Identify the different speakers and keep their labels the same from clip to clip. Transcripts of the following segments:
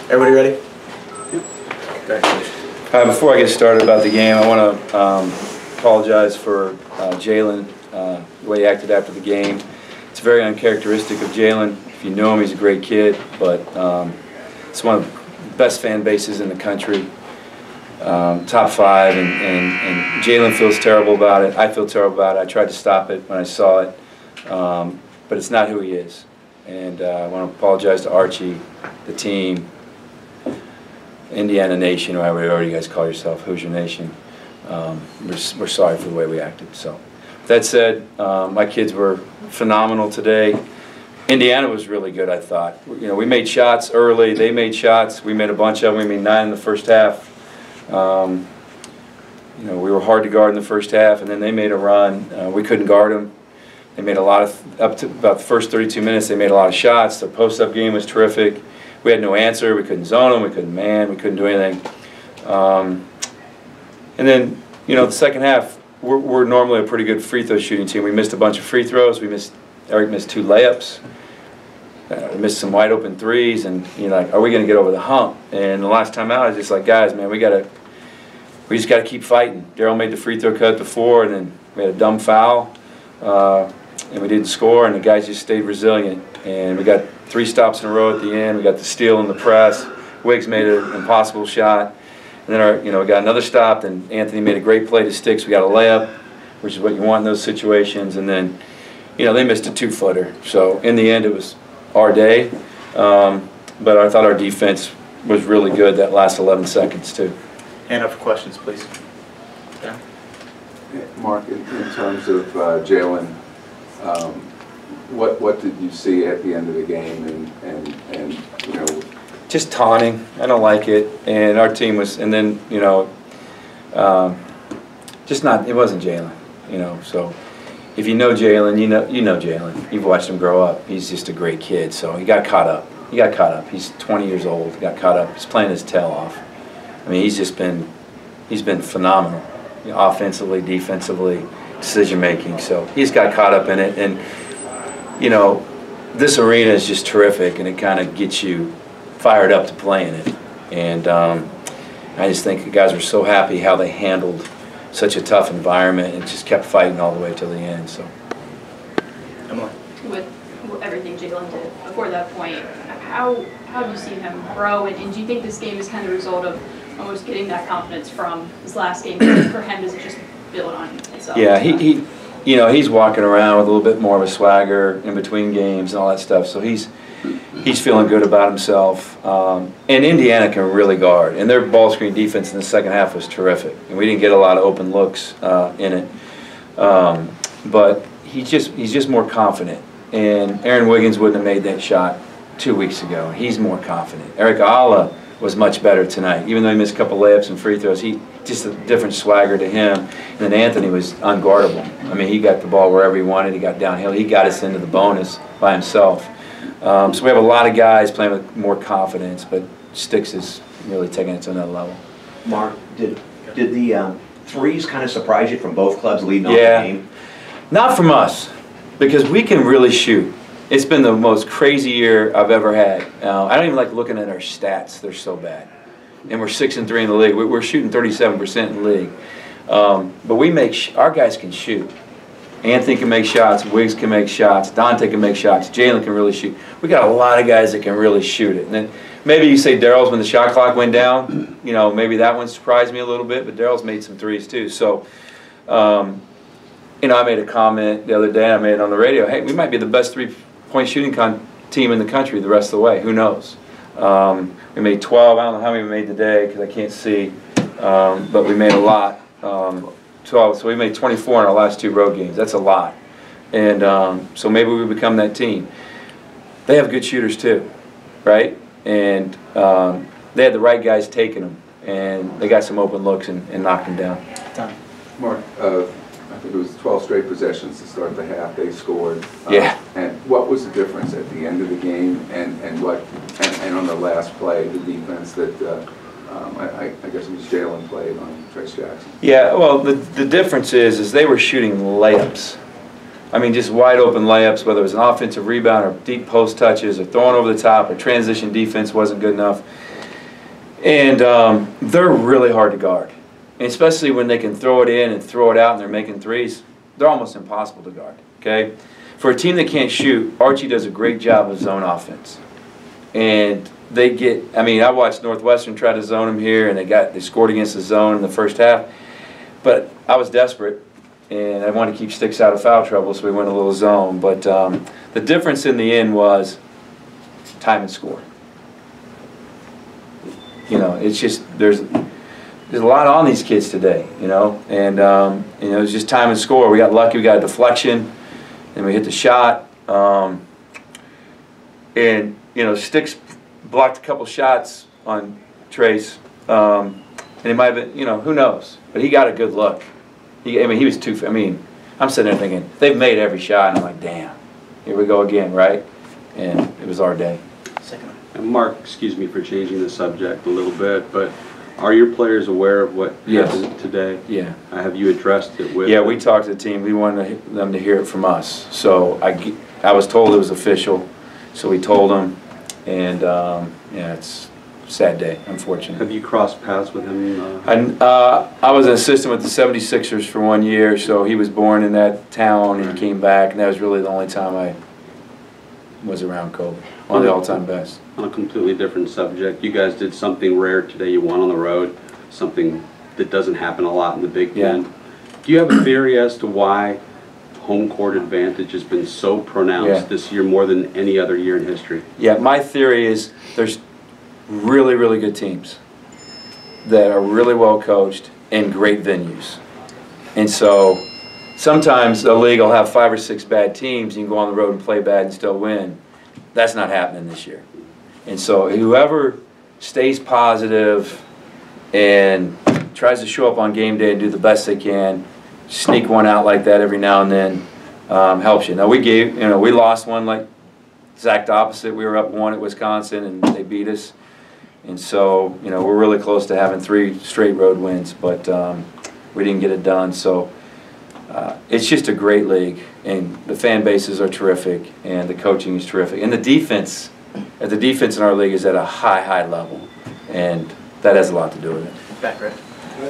Speaker 1: Everybody ready? Okay.
Speaker 2: Before I get started about the game, I want to apologize for Jalen, the way he acted after the game. It's very uncharacteristic of Jalen. If you know him, he's a great kid, but it's one of the best fan bases in the country, top 5, and Jalen feels terrible about it. I feel terrible about it. I tried to stop it when I saw it, but it's not who he is. And I want to apologize to Archie, the team, Indiana Nation, or whatever you guys call yourself, Hoosier Nation. We're sorry for the way we acted. So, that said, my kids were phenomenal today. Indiana was really good, I thought. You know, we made shots early. They made shots. We made a bunch of them. We made 9 in the first half. You know, we were hard to guard in the first half, and then they made a run. We couldn't guard them. They made a lot of, up to about the first 32 minutes, they made a lot of shots. The post-up game was terrific. We had no answer. We couldn't zone them. We couldn't man. We couldn't do anything. And then, you know, the second half, we're normally a pretty good free throw shooting team. We missed a bunch of free throws. Eric missed 2 layups. We missed some wide open threes, and you know, like, are we going to get over the hump? And the last time out, I was just like, guys, man, we just got to keep fighting. Daryl made the free throw cut before, and then we had a dumb foul, and we didn't score, and the guys just stayed resilient. And we got 3 stops in a row at the end. We got the steal in the press. Wiggs made an impossible shot. And then we got another stop, and Anthony made a great play to Sticks. We got a layup, which is what you want in those situations. And then, you know, they missed a 2-footer. So in the end, it was our day. But I thought our defense was really good that last 11 seconds too.
Speaker 1: Hand up for questions, please. Yeah.
Speaker 3: Mark, in terms of Jalen, what did you see at the end of the game, and you know?
Speaker 2: Just taunting. I don't like it. And our team was, and then, you know, just not, it wasn't Jalen, you know. So if you know Jalen, you know Jalen. You've watched him grow up. He's just a great kid. So he got caught up. He's 20 years old. He got caught up. He's playing his tail off. I mean, he's been phenomenal, you know, offensively, defensively, decision making. So he's got caught up in it. And, you know, this arena is just terrific, and it kind of gets you fired up to play in it. And I just think the guys were so happy how they handled such a tough environment and just kept fighting all the way till the end. So,
Speaker 1: Emily.
Speaker 4: With everything Jalen did before that point, how do you see him grow? And do you think this game is kind of a result of almost getting that confidence from his last game? For him, does it just build on itself? Yeah,
Speaker 2: you know, he's walking around with a little bit more of a swagger in between games and all that stuff. So he's feeling good about himself. And Indiana can really guard, and their ball screen defense in the second half was terrific. And we didn't get a lot of open looks in it, but he's just more confident. And Aaron Wiggins wouldn't have made that shot 2 weeks ago. He's more confident. Eric Ala was much better tonight, even though he missed a couple layups and free throws. He just a different swagger to him. And then Anthony was unguardable. I mean, he got the ball wherever he wanted. He got downhill. He got us into the bonus by himself. So we have a lot of guys playing with more confidence, but Sticks is really taking it to another level.
Speaker 5: Mark, did the threes kind of surprise you from both clubs leading off the game?
Speaker 2: Not from us, because we can really shoot. It's been the most crazy year I've ever had. I don't even like looking at our stats. They're so bad. And we're 6-3 in the league. We're shooting 37% in the league. But we our guys can shoot. Anthony can make shots. Wiggs can make shots. Dante can make shots. Jalen can really shoot. We got a lot of guys that can really shoot it. And then maybe you say Daryl's when the shot clock went down. You know, maybe that one surprised me a little bit. But Daryl's made some threes too. So, you know, I made a comment the other day. I made it on the radio. Hey, we might be the best 3-point shooting team in the country the rest of the way. Who knows? We made 12. I don't know how many we made today because I can't see. But we made a lot. 12. So we made 24 in our last 2 road games. That's a lot. And so maybe we become that team. They have good shooters too, right? And they had the right guys taking them. And they got some open looks and knocked them down.
Speaker 1: Done.
Speaker 3: Mark, I think it was 12 straight possessions to start the half. They scored.
Speaker 2: Yeah.
Speaker 3: And what was the difference at the end of the game, and on the last play, the defense that I guess it was Jalen played on Trace Jackson?
Speaker 2: Yeah. Well, the difference is they were shooting layups. I mean, just wide open layups, whether it was an offensive rebound or deep post touches or throwing over the top or transition defense wasn't good enough. And they're really hard to guard. And especially when they can throw it in and throw it out and they're making threes, they're almost impossible to guard, okay? For a team that can't shoot, Archie does a great job of zone offense. And they get, I mean, I watched Northwestern try to zone them here, and they scored against the zone in the first half. But I was desperate, and I wanted to keep Sticks out of foul trouble, so we went a little zone. But the difference in the end was time and score. You know, it's just, there's a lot on these kids today, you know, and you know, it's just time and score. We got lucky, we got a deflection, and we hit the shot. And, you know, Sticks blocked a couple shots on Trace, and it might have been, you know, who knows? But he got a good look. I mean, he was too, I mean, I'm sitting there thinking, they've made every shot, and I'm like, damn, here we go again, right? And it was our day.
Speaker 1: Second one.
Speaker 6: And Mark, excuse me for changing the subject a little bit, but are your players aware of what happened today?
Speaker 2: Yeah.
Speaker 6: Have you addressed it with
Speaker 2: Yeah,
Speaker 6: them?
Speaker 2: we talked to the team. We wanted them to hear it from us. So I was told it was official, so we told them, and yeah, it's a sad day, unfortunately.
Speaker 6: Have you crossed paths with him?
Speaker 2: I was an assistant with the 76ers for 1 year, so he was born in that town and came back, and that was really the only time I was around Kobe. One of the all-time best.
Speaker 6: On a completely different subject, you guys did something rare today. You won on the road, something that doesn't happen a lot in the Big Ten.
Speaker 2: Yeah.
Speaker 6: Do you have a theory as to why home court advantage has been so pronounced this year more than any other year in history?
Speaker 2: Yeah, my theory is there's really, really good teams that are really well coached and great venues. And so sometimes a league will have 5 or 6 bad teams, and you can go on the road and play bad and still win. That's not happening this year. And so whoever stays positive and tries to show up on game day and do the best they can, sneak one out like that every now and then, helps you. Now we lost one like exact opposite. We were up 1 at Wisconsin and they beat us. And so, you know, we're really close to having 3 straight road wins, but we didn't get it done. So it's just a great league, and the fan bases are terrific, and the coaching is terrific, and the defense in our league is at a high level, and that has a lot to do with it.
Speaker 1: Back right.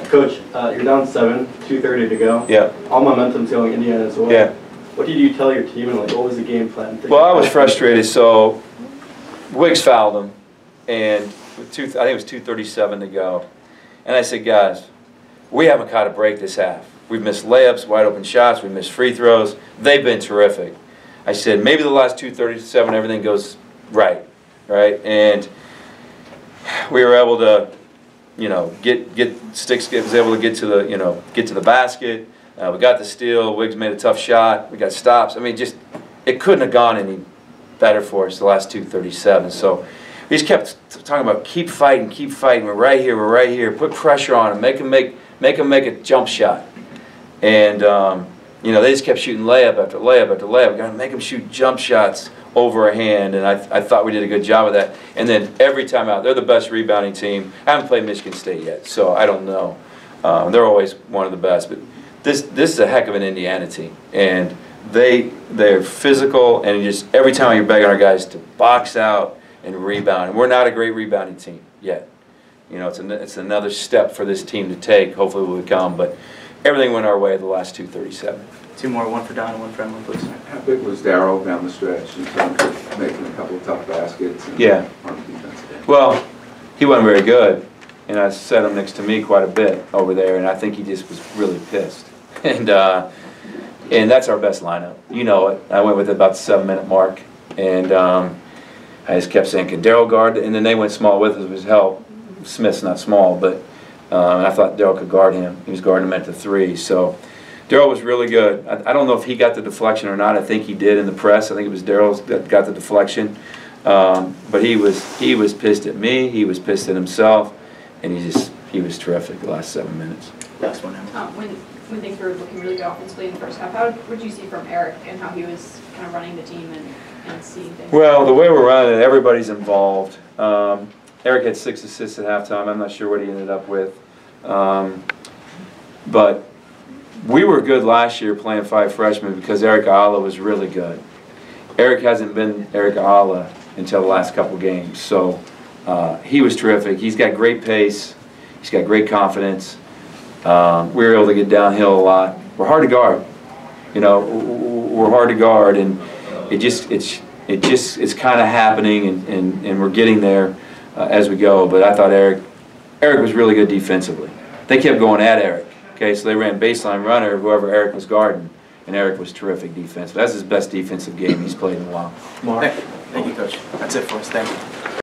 Speaker 7: Coach, you're down 7, 2:30 to go.
Speaker 2: Yeah.
Speaker 7: All momentum's going Indiana's way.
Speaker 2: Yeah.
Speaker 7: What did you tell your team, and like, what was the game plan?
Speaker 2: Well, I was frustrated. So Wiggs fouled him, and with I think it was 2:37 to go, and I said, guys, we haven't caught a break this half. We've missed layups, wide open shots, we've missed free throws. They've been terrific. I said, maybe the last 2:37 everything goes right? And we were able to, you know, Sticks was able to get to the basket. We got the steal. Wiggs made a tough shot. We got stops. I mean, just it couldn't have gone any better for us the last 2:37. So we just kept talking about keep fighting. We're right here. Put pressure on them. Make them make a jump shot. And you know, they just kept shooting layup after layup after layup. We got to make them shoot jump shots over a hand, and I thought we did a good job of that. And then every time out, they're the best rebounding team. I haven't played Michigan State yet, so I don't know. They're always one of the best, but this is a heck of an Indiana team, and they're physical, and just every time you're begging our guys to box out and rebound. And we're not a great rebounding team yet. You know, it's another step for this team to take. Hopefully, we'll become, but everything went our way the last 2:37.
Speaker 1: 2 more, 1 for Don and 1 for Emily, please.
Speaker 3: How big was Darryl down the stretch in terms of making a couple of tough baskets? And
Speaker 2: Yeah.
Speaker 3: on defense?
Speaker 2: Well, he wasn't very good, and I set him next to me quite a bit over there, and I think he just was really pissed. And that's our best lineup. You know it. I went with about the 7-minute mark, and I just kept saying, "Can Darryl guard?" And then they went small with us with his help. Smith's not small, but I thought Darryl could guard him. He was guarding him at the 3, so Darryl was really good. I don't know if he got the deflection or not. I think he did in the press. I think it was Darryl that got the deflection. But he was pissed at me. He was pissed at himself, and he was terrific the last 7 minutes.
Speaker 1: Last one, Emily.
Speaker 4: When things were looking really good offensively in the first half, what did you see from Eric and how he was kind of running the team and seeing things?
Speaker 2: Well, the way we're running it, everybody's involved. Eric had 6 assists at halftime. I'm not sure what he ended up with. But we were good last year playing 5 freshmen because Eric Ayala was really good. Eric hasn't been Eric Ayala until the last couple games. So He was terrific. He's got great pace. He's got great confidence. We were able to get downhill a lot. We're hard to guard. You know, we're hard to guard, and it's kind of happening, and we're getting there as we go. But I thought Eric was really good defensively. They kept going at Eric. Okay, so they ran baseline runner, whoever Eric was guarding, and Eric was terrific defensively. That's his best defensive game he's played in a while.
Speaker 1: Thank you, Coach. That's it for us. Thank you.